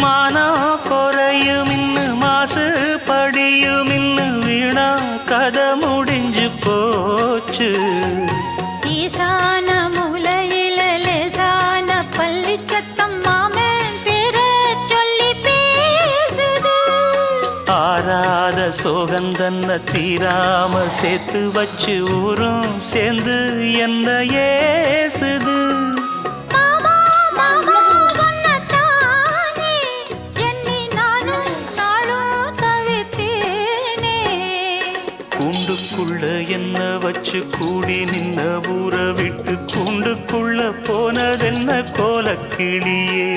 மானம் குறையும் இன்னு மாசு படியும் இன்னு வீணா கதை முடிஞ்சு போச்சு. ஈசான மூலையில லேசான பள்ளி சத்தம் மாமன் பேர சொல்லி பேசுது. ஆறாத சோகந்தன்ன தீராம சேர்த்து வச்சு ஊரும் சேர்ந்து என்ன ஏசுது. கூண்டுக்குள்ள என்ன வச்சு கூடி நின்ன ஊற விட்டு கூண்டுக்குள்ள போனதென்ன கோலக்கிளியே.